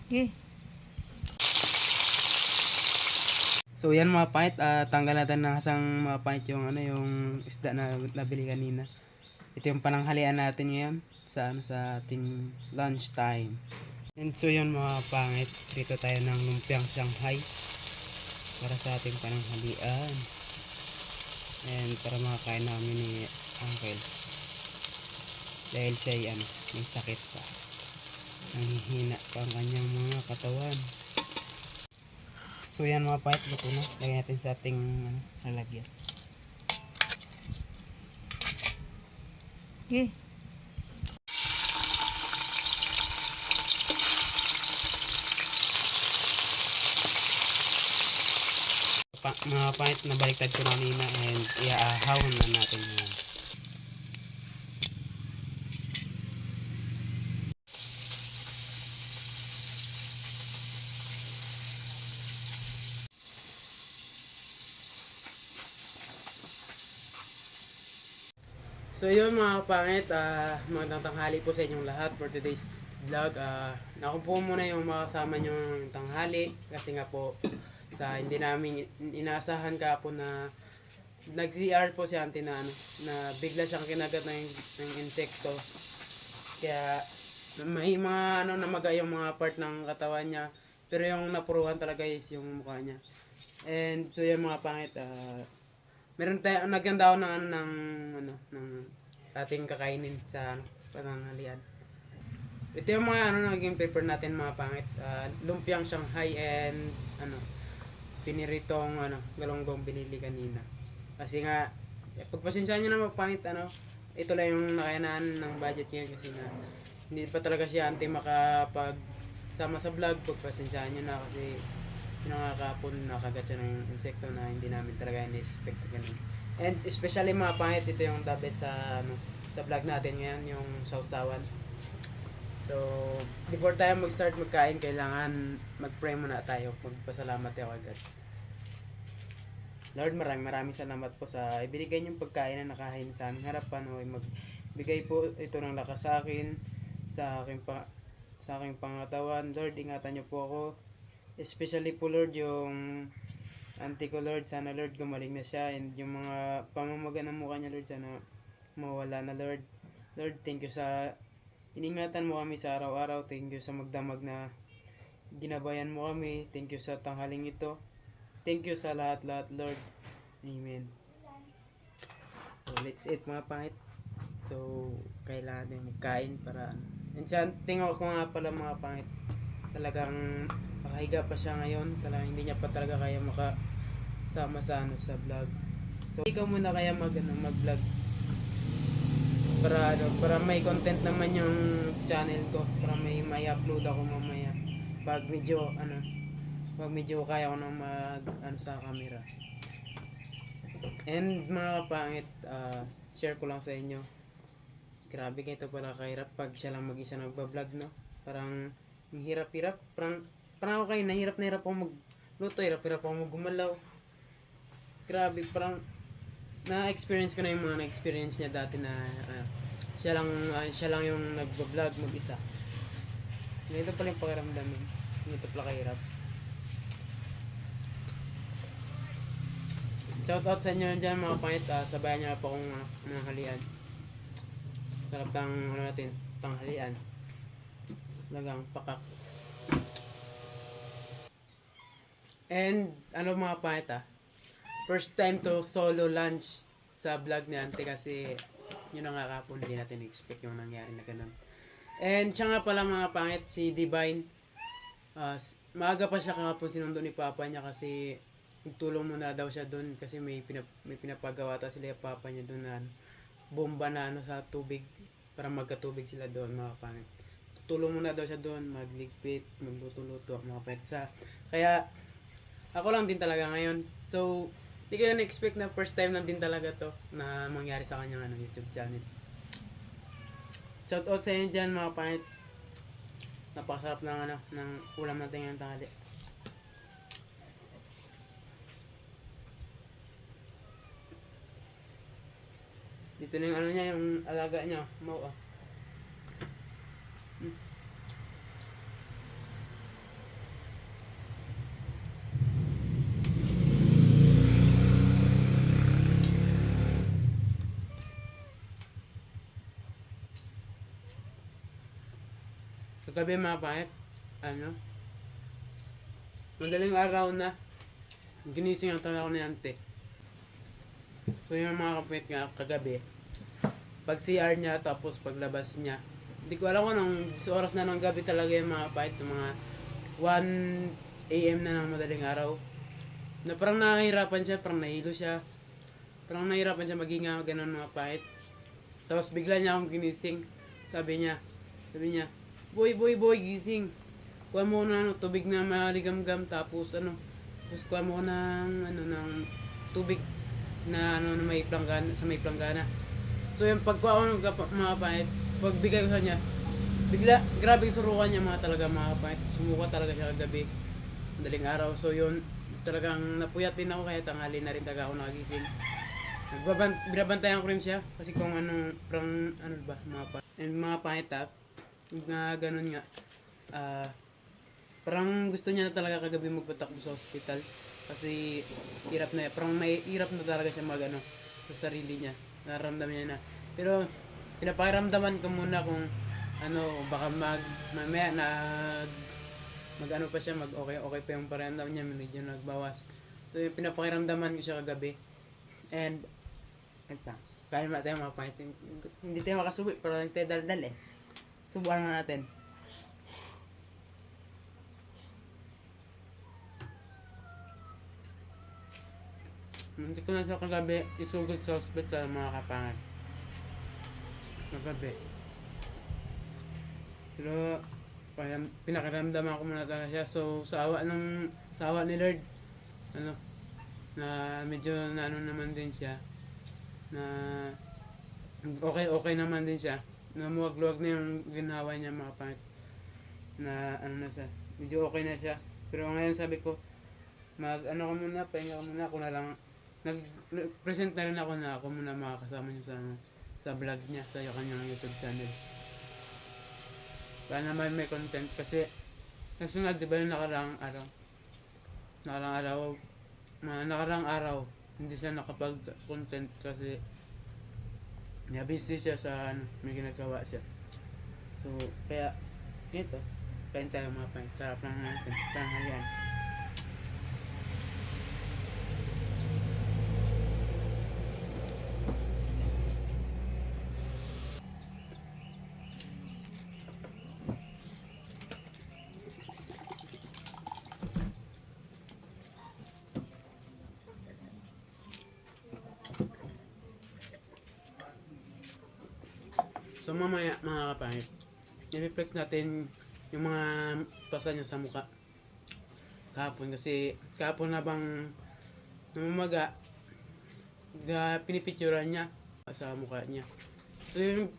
Okay. So yan mga pangit, tanggal natin ng hasang mga pangit yung yung isda na nabili kanina. Ito yung pananghalian natin ngayon sa ating lunch time. And so yun mga pangit, dito tayo ng lumpiang Shanghai para sa ating pananghalian. And para makakain namin ni Uncle. Dahil siya may sakit pa. Nanghihina pa ang kanyang mga katawan. So yan mga pangit, luto na. Lagyan natin sa ating lalagyan. Okay. Mga pangit na baliktad ko kanina and iaahawan na natin yan. So yun mga pangit, magandang tanghali po sa inyong lahat for today's vlog. Ako po muna yung makasama nyo ng tanghali kasi nga po sa hindi namin inaasahan kahapon na nag-CR po si auntie na bigla siyang kinagat ng insekto. Kaya may mga namaga yung mga part ng katawan niya, pero yung napuruhan talaga is yung mukha niya. And so yung mga pangit, meron tayo naganda ako ng ating kakainin sa pananghalian. Ito yung mga naging prepare natin mga pangit, lumpiang Shanghai and piniritong galonggong binili kanina. Kasi nga pagpasensyahan niyo na mga pangit, ito lang yung nakayanan ng budget ngayon kasi nga hindi pa talaga siya auntie makapag sama sa vlog. Pagpasensyahan niyo na kasi nakakapon nakagat siya ng insekto na hindi namin talaga in-expect ganun. And especially mga pangit, ito yung dapat sa vlog natin ngayon, yung sausawan. So before tayo mag-start magkain, kailangan mag-pray muna tayo, magpasalamat tayo agad. Lord, maraming salamat po sa ibinigay niyong pagkain na nakahain sa aming harapan. Magbigay po ito ng lakas sa akin, sa aking pangatawan. Lord, ingatan niyo po ako. Especially po Lord, yung auntie ko Lord, sana Lord gumaling na siya, and yung mga pamamaga ng mukha niya Lord, sana mawala na Lord. Lord, thank you sa iningatan mo kami sa araw-araw. Thank you sa magdamag na ginabayan mo kami. Thank you sa tanghaling ito. Thank you sa lahat-lahat Lord. Amen. So let's eat mga pangit. So kailangan din magkain para tingnan ko nga pala mga pangit, talagang nakahiga pa siya ngayon, talagang hindi niya pa talaga kaya makasama sa vlog. So ikaw muna kaya mag-vlog para may content naman yung channel ko, para may upload ako mamaya pag medyo kaya ko nang sa camera. And mga pangit, share ko lang sa inyo, grabe ganito pala kahirap pag siya lang mag-isa nagba-vlog, no? Parang hirap-hirap. Parang ako kayo, nahirap ako magluto, hirap-hirap ako maggumalaw. Grabe, parang na-experience ko na yung mga na-experience niya dati na siya lang yung nagba-vlog mag-isa. Ganito pala yung pakiramdam yun. Ganito pala kahirap. Shout out sa inyo dyan mga pangit, sabayan niyo po akong nanghalian. Sarap ng natin, tanghalian. Lagang pakak. And mga pangit, first time to solo lunch sa vlog ni auntie kasi yun ang kakapon, hindi natin expect yung nangyari na ganun. And siya nga pala mga pangit, si Divine, maaga pa siya kahapon sinundo ni papa niya kasi nagtulong muna daw siya doon kasi may pinapagawa ta sila yung papa niya doon na bomba na sa tubig para magkatubig sila doon mga pangit. Tutulong muna daw siya doon, magligpit, magluto-luto mga pangit kaya ako lang din talaga ngayon. So hindi ko na-expect na first time lang din talaga to na mangyari sa kanyang YouTube channel. Shout out sa inyo dyan mga pangit. Napakasarap ng ulam natin ngayong tanghali. Dito na yung niya, yung alaga niya. Mau. Kagabi mga pangit, ano, madaling araw na, ginising ang tala ko ni ante. So yung mga kapit nga kagabi, pag CR niya tapos paglabas niya, hindi ko alam kung anong oras na ng gabi talaga yung mga pahit, yung mga 1 AM na ng madaling araw. Na parang nahihirapan siya, parang nahilo siya. Parang nahihirapan siya maghinga, ganun mga pahit. Tapos bigla niya akong ginising. Sabi niya, boy, gising. Kuha mo na ano, tubig na maligamgam, tapos kuha mo ng tubig na na may planggana, sa may planggana. So yung pagkuha ko ng mga pahit, pagbigay ko sa kanya, bigla, grabe surukan niya mga talaga mga pahit. Sumuka talaga siya kagabi, madaling araw. So yun, talagang napuyat din ako kaya tanghali na rin talaga ako nagising. Binabantayan ko rin siya kasi kung mga pahit na ganun nga. Parang gusto niya na talaga kagabi magpatakbo sa hospital kasi parang may hirap na talaga siya sa sarili niya. Nararamdaman niya na. Pero pinapakiramdaman ko muna kung baka mamaya pa siya, okay pa yung pakiramdam niya, medyo nagbawas. So yung pinapakiramdaman ko siya kagabi. And ito, kaya natin mga pangit. Hindi tayo makasubi, pero lang tayo daldal eh. Subukan na natin. Hindi ko na siya kagabi isugod sa hospital mga kapangit. Kagabi. Pero pinakiramdaman ko muna talaga siya. So sa awa ni Lord, na medyo naman din siya, na okay naman din siya, na muwag-luwag na yung ginawa niya mga pangit, na na siya, medyo okay na siya. Pero ngayon sabi ko, pahinga ka muna, ako na lang, nag-present na rin ako na ako muna makakasama niyo sa vlog niya, sa kanyang YouTube channel. Para naman may content kasi nasunod, di ba yung nakarang araw, hindi siya nakapag-content kasi busy siya sa may ginagawa siya. So, kaya, ito, kain tayo mga pangit. Sarap lang natin, tanghalian. So mamaya mga kapangit, i-reflex natin yung mga pasa niya sa mukha kahapon, kasi kahapon habang namamaga, pinipicturean niya sa mukha niya. So yung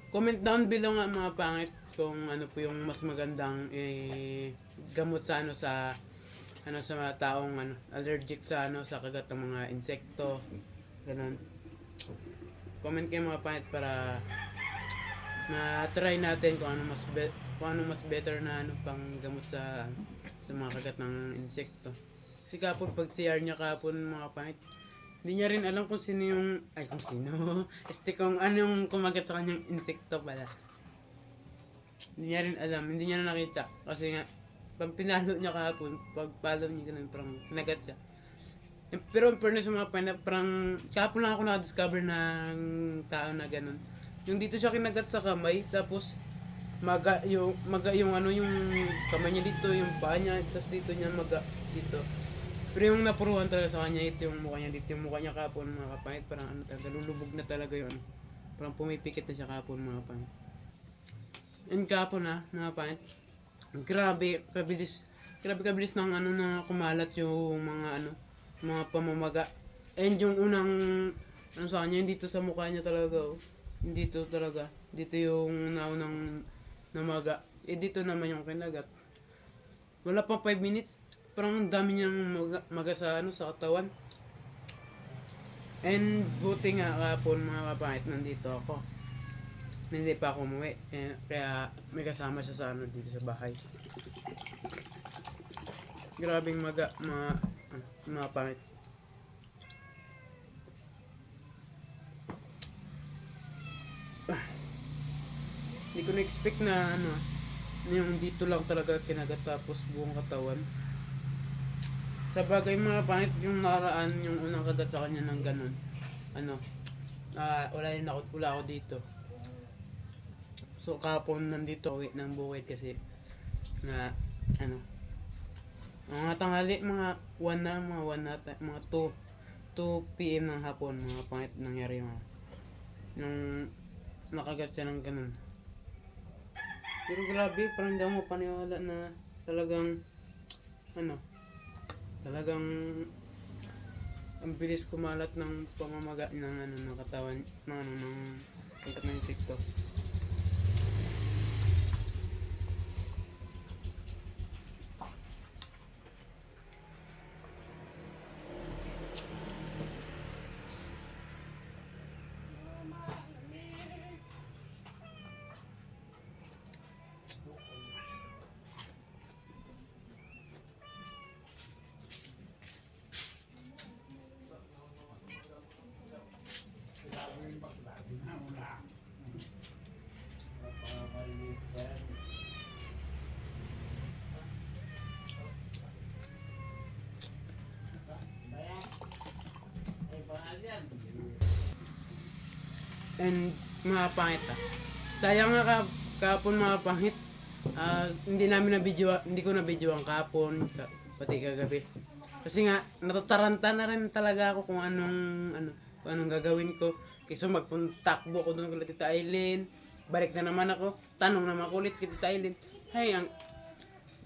comment down below nga mga pangit kung ano po yung mas magandang gamot sa sa mga taong allergic sa sa kagat ng mga insekto, ganun. Comment kayo mga pangit para ma-try natin kung ano mas better na pang gamot sa mga kagat ng insekto. Kasi kapon pag CR niya kapon mga pangit, hindi niya rin alam kung sino kung anong kumagat sa kanyang insekto pala. Hindi niya rin alam, hindi niya na nakita kasi nga pag pinalo niya kahapon, pag follow niya ganun, parang kinagat siya. Pero in fairness sa mga pangit, parang kahapon lang ako na-discover ng tao na ganun. Yung dito siya kinagat sa kamay, tapos maga yung kamay niya dito, yung paa niya, tapos dito niya dito. Pero yung napuruhan talaga sa kanya, ito yung mukha niya dito, yung mukha niya kapon mga kapangit, parang talaga, lulubog na talaga yun. Parang pumipikit na siya kapon mga kapangit. And kapon mga kapangit, grabe kabilis ng na kumalat yung mga pamamaga. And yung unang sa kanya, dito sa mukha niya talaga, dito talaga, dito yung naunang namaga. Dito naman yung kinagat. Wala pang 5 minutes, parang dami niyang maga sa katawan. And buti nga kapon mga kapangit, nandito ako. Hindi pa ako umuwi, kaya may kasama siya sa dito sa bahay. Grabing maga mga pangit. Hindi Hindi ko na-expect na ano, yung dito lang talaga kinagat tapos buong katawan. Sa bagay mga pangit yung nakaraan, yung unang kagat sa kanya ng ganun. Ano, wala ako dito. So kapon nandito uwi ng bukid kasi na ano, mga tanghali, mga 2 PM ng hapon, mga pangit nangyari yung nakagat siya ng ganun. Pero grabe, parang hindi ako mapaniwala na talagang ano, talagang ang bilis kumalat ng pamamaga ng ano ng katawan ng ano ng kagat ng insekto. And mga pangit sayang nga kahapon mga pangit, hindi ko na video ang kahapon pati kagabi kasi nga natataranta na rin talaga ako kung anong gagawin ko. Kasi magpuntakbo ko doon kay Tita Aileen, balik na naman ako, tanong naman ako ulit kay Tita Aileen. Ang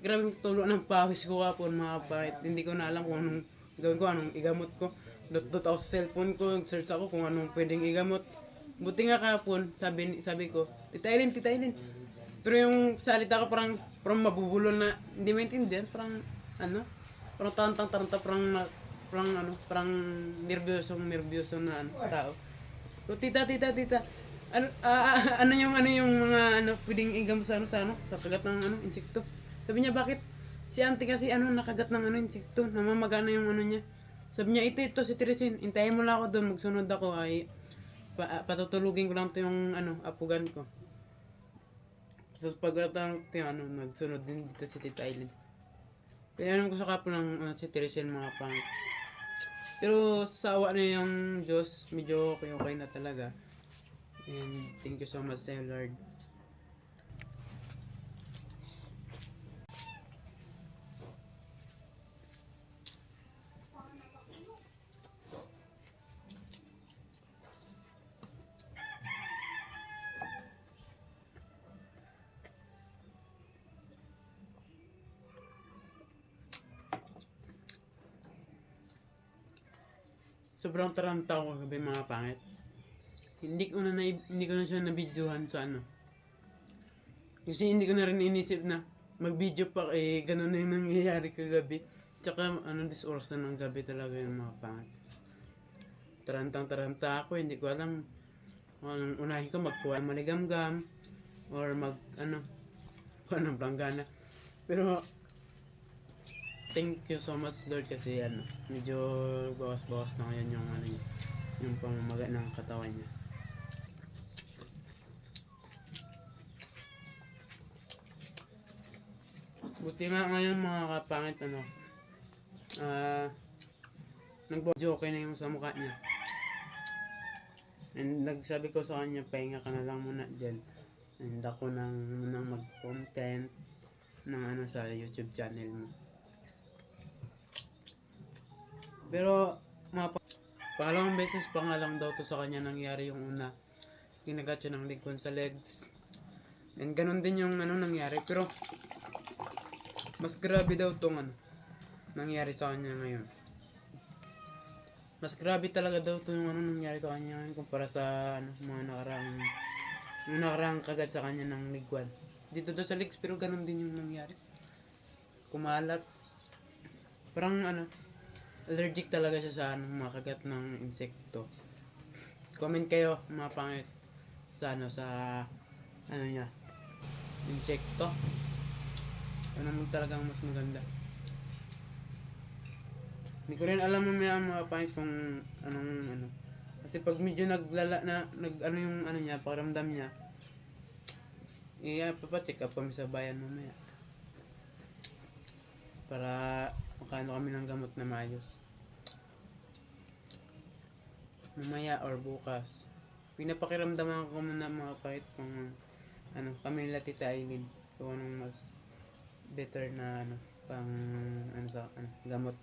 grabing tulo ng pawis ko kahapon mga pangit. Hindi ko na alam kung anong gawin ko, anong igamot ko. Dot ako sa cellphone ko, search ako kung anong pwedeng igamot. Buti nga kahapon, sabi ko, Tita Aileen. Pero yung salita ko parang mabubulol na hindi maintindihan, parang taranta, parang nervyoso na tao. So, tita, ano yung mga pwedeng igamot sa sa kagat ng insekto. Sabi niya, bakit? Si auntie kasi nakagat ng insekto, namamaga na yung niya. Sabi niya, ito si Teresin, intayin mo lang ako doon, magsunod ako ay patutulugin ko lang ito yung apugan ko. So pagkatang nagsunod din dito si Tita Aileen. Pinanong ko sa kapo ng si Teresin mga pangit. Pero sa awa na yung Diyos, medyo okay na talaga. And thank you so much sa Lord. Sobrang taranta ko kagabi mga pangit. Hindi ko na siya na-videohan sa Kasi hindi ko na rin inisip na mag-video pa ganun na yung nangyayari kagabi. Tsaka this oras na ng gabi talaga yung mga pangit. Tarantang-taranta ako, hindi ko alam kung anong unahin ko, magkuha ng maligamgam or kung anong planggana. Pero thank you so much Lord kasi medyo bawas-bawas na ngayon yung pamamaga ng katawan niya. Buti nga ngayon mga kapangit nagbo-joke na yung sa mukha niya. And nagsabi ko sa kanya, pahinga ka na lang muna dyan. And ako nang mag-content ng sa YouTube channel mo. Pero pangalawang beses pa nga lang daw to sa kanya nangyari yung una. Kinagat siya ng ligwan sa legs. And ganun din yung nangyari. Pero mas grabe daw tong nangyari sa kanya ngayon. Mas grabe talaga daw to yung nangyari sa kanya ngayon kumpara sa mga nakaraang kagat sa kanya ng ligwan. Dito daw sa legs pero ganun din yung nangyari. Kumalat. Parang allergic talaga siya sa mga kagat ng insekto. Comment kayo mga pangit sa niya insekto. Ano mo talagang mas maganda. Hindi ko rin alam mga pangit kung anong kasi pag medyo naglala na yung niya, pakiramdam niya papacheck up kami sa bayan mamaya. Para makaano kami ng gamot na maayos. Mamaya or bukas. Pinapakiramdaman ko muna mga kahit kung ano, kami nila Tita Aileen. Kung anong mas better na ano, pang ano sa ano, gamot.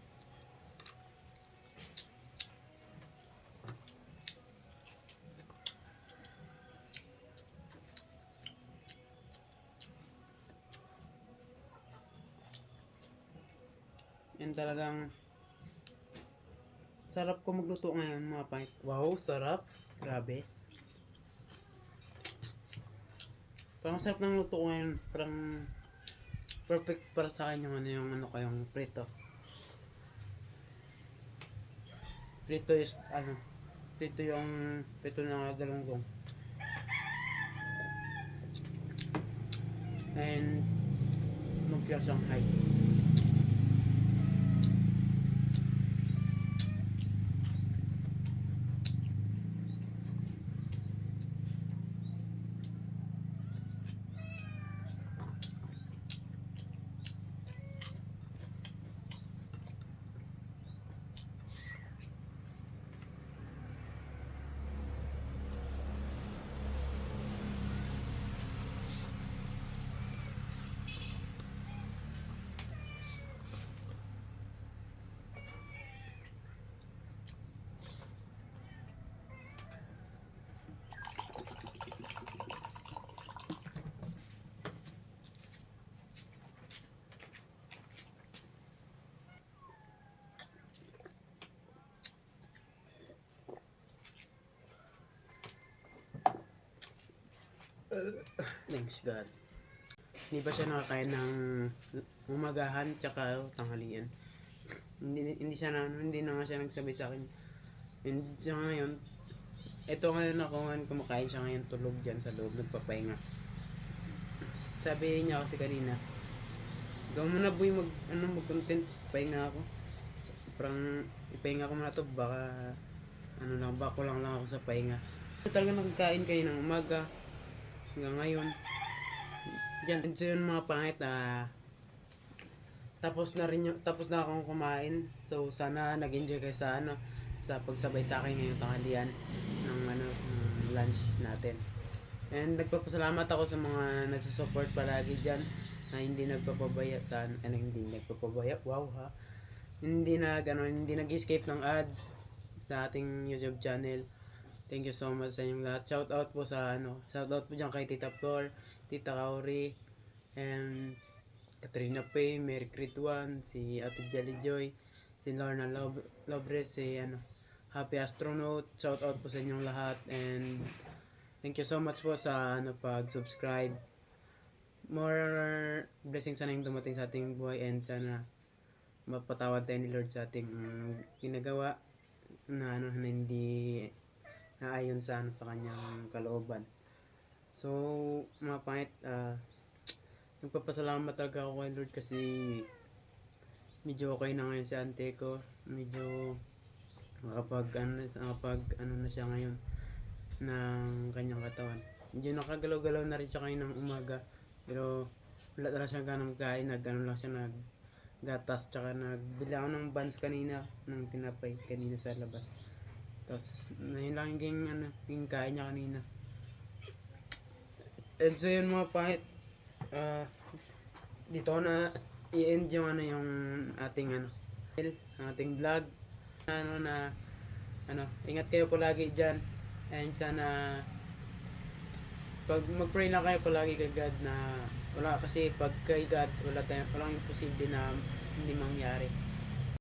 Yan talagang sarap ko magluto ngayon mga pangit. Wow, sarap. Grabe. Parang sarap ng luto ko ngayon. Parang perfect para sa akin yung ano kayong prito. Prito is ano, prito yung prito na galunggong. And lumpia Shanghai. Thanks God. Hindi ba siya nakakain ng umagahan tsaka tanghalian? Hindi siya na hindi na nga siya nagsabi sa akin. And siya ngayon, ito ngayon ako ngayon kumakain siya ngayon tulog diyan sa loob nagpapahinga. Sabi niya kasi kanina, gawin mo na boy mag-content, pahinga ako. Parang ipahinga ko muna to baka ano lang, bako lang ako sa pahinga. Talaga nagkain kayo ng umaga hanggang ngayon. Diyan, so yun mga pangit tapos na akong kumain. So sana nag-enjoy kayo sa ano, sa pagsabay sa akin ngayong tanghalian ng ano, ng lunch natin. And nagpapasalamat ako sa mga nagsusupport palagi diyan na hindi nagpapabaya sa hindi nagpapabaya. Wow ha. Hindi nag-escape ng ads sa ating YouTube channel. Thank you so much sa inyong lahat. Shout out po diyan kay Tita Flor, Tita Kauri, and Katrina Pay, Mary Crit 1, si Ate Jelly Joy, si Lorna Lobres, si Happy Astronaut. Shout out po sa inyong lahat, and thank you so much po sa pag-subscribe. More blessings sana yung dumating sa ating buhay, and sana mapatawad tayo ni Lord sa ating ginagawa na na hindi naayon sa kanyang kalooban. So mga pangit, nagpapasalamat talaga ako kay Lord kasi medyo okay na ngayon si ante ko. Medyo nakapag na siya ngayon ng kanyang katawan. Medyo nakagalaw-galaw na rin siya kayo ng umaga, pero wala talaga siyang ganang kain. Lang siya naggatas, tsaka nagbili ako ng buns kanina, ng tinapay kanina sa labas. Tapos yun lang yung kain niya kanina. And so yun mga pangit, dito ko na i-end yung yung ating ating vlog. Ingat kayo palagi diyan, and sana pag mag-pray lang kayo palagi kay God na wala, kasi pag kay God walang imposible na hindi mangyari.